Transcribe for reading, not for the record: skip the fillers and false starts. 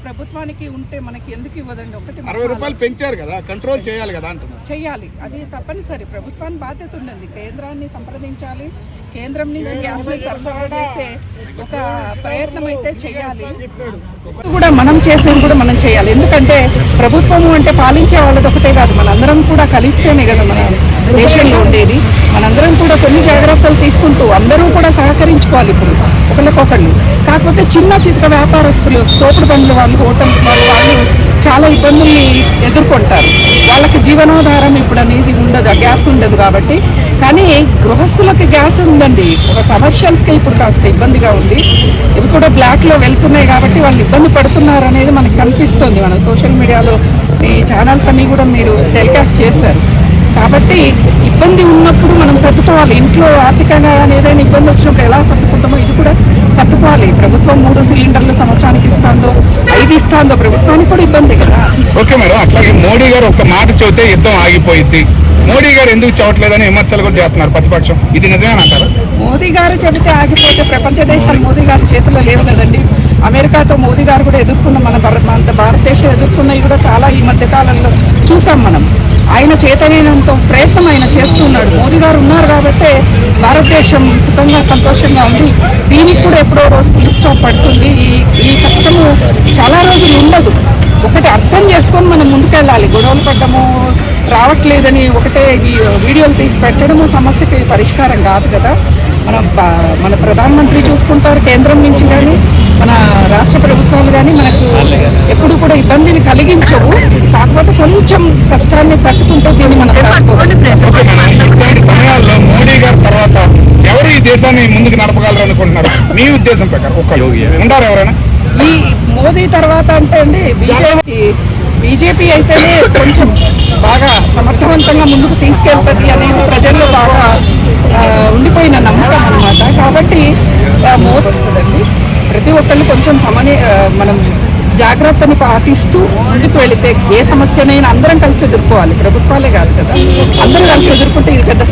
ప్రభుత్వానికి ఉంటే మనకి ఎందుకు ఇవ్వదండి? ఒకటి 60 రూపాయలు పెంచారు కదా, కంట్రోల్ చేయాలి కదా అంటున్నారు. చేయాలి, అది తప్పనిసరి. ప్రభుత్వానికి బాధ్యత ఉండండి, కేంద్రాన్ని సంప్రదించాలి, కేంద్రం నుంచి గ్యాస్ని సరఫరా చేసే ఒక ప్రయత్నం అయితే చేయాలి. కూడా మనం చేసేది కూడా మనం చేయాలి. ఎందుకంటే ప్రభుత్వము అంటే పాలించే వాళ్ళది ఒకటే కాదు, మనందరం కూడా కలిస్తేనే కదా మన దేశంలో ఉండేది. మనందరం కూడా కొన్ని జాగ్రత్తలు తీసుకుంటూ అందరూ కూడా సహకరించుకోవాలి ఇప్పుడు ఒకరికొకళ్ళు. కాకపోతే చిన్న చితక వ్యాపారస్తులు, తోపుడు బండ్ల వాళ్ళు, హోటల్స్ వాళ్ళు చాలా ఇబ్బందుల్ని ఎదుర్కొంటారు. వాళ్ళకి జీవనాధారం ఇప్పుడు అనేది ఉండదు, గ్యాస్ ఉండదు కాబట్టి. కానీ గృహస్థులకి గ్యాస్ ఉందండి, ఒక కమర్షియల్స్కి ఇప్పుడు కాస్త ఇబ్బందిగా ఉంది. ఇవి కూడా బ్లాక్లో వెళ్తున్నాయి కాబట్టి వాళ్ళు ఇబ్బంది పడుతున్నారు అనేది మనకు కనిపిస్తుంది. మనం సోషల్ మీడియాలో ఈ ఛానల్స్ అన్నీ కూడా మీరు టెలికాస్ట్ చేశారు. కాబట్టి ఇబ్బంది ఉన్నప్పుడు మనం సర్దుకోవాలి. ఇంట్లో ఆర్థికంగా ఏదైనా ఇబ్బంది వచ్చినప్పుడు ఎలా సర్దుకుంటామో ఇది కూడా సర్దుకోవాలి. ప్రభుత్వం 3 సిలిండర్లు సంవత్సరానికి ఇస్తుందో, 5 ఇస్తుందో, ప్రభుత్వానికి కూడా ఇబ్బంది కదా. ఓకే మేడం, అట్లాగే మోడీ గారు ఒక మాట చెబితే యుద్ధం ఆగిపోయింది, మోడీ గారు ఎందుకు చెప్పట్లేదని విమర్శలు కూడా చేస్తున్నారు ప్రతిపక్షం. ఇది నిజమేనంటారా? మోదీ గారు చెబితే ఆగిపోతే ప్రపంచ దేశాలు మోదీ గారి చేతిలో లేవు కదండి. అమెరికాతో మోదీ గారు కూడా ఎదుర్కొన్న, మన భారతదేశం ఎదుర్కొన్నవి కూడా చాలా ఈ మధ్య కాలంలో చూసాం మనం. ఆయన చేతనైనంత ప్రయత్నం ఆయన చేస్తున్నాడు. మోదీ గారు ఉన్నారు కాబట్టి భారతదేశం సుఖంగా సంతోషంగా ఉంది. దీనికి కూడా ఎప్పుడో రోజు పులి స్టాప్ పడుతుంది. ఈ కష్టము చాలా రోజులు ఉండదు. ఒకటి అర్థం చేసుకొని మనం ముందుకెళ్ళాలి. గొడవలు పడ్డము, రావట్లేదని ఒకటే వీడియోలు తీసి పెట్టడము సమస్యకి పరిష్కారం కాదు కదా. మన ప్రధానమంత్రి చూసుకుంటారు, కేంద్రం నుంచి కానీ మన రాష్ట్ర ప్రభుత్వాలు కానీ మనకు ఎప్పుడు కూడా ఇబ్బందిని కలిగించవు. కాకపోతే కొంచెం కష్టాన్ని తట్టుకుంటే దీన్ని మనం ఇట్లాంటి సమయాల్లో మోడీ గారి తర్వాత ఎవరు ఈ దేశాన్ని ముందుకు నడపగలరు అనుకుంటున్నారు మీ ఉద్దేశం ప్రకారం? ఉంటారు ఎవరైనా ఈ మోదీ తర్వాత అంటే అండి బీజేపీ అయితేనే కొంచెం బాగా సమర్థవంతంగా ముందుకు తీసుకెళ్తుంది అనేది ప్రజల్లో బాగా ఉండిపోయిన నమ్మకం అన్నమాట. కాబట్టి మోదీ వస్తుందండి. ప్రతి ఒక్కళ్ళు కొంచెం మనం జాగ్రత్తని పాటిస్తూ ముందుకు వెళితే ఏ సమస్యనైనా అందరం కలిసి ఎదుర్కోవాలి. ప్రభుత్వాలే కాదు కదా, అందరూ కలిసి ఎదుర్కొంటే ఇది పెద్ద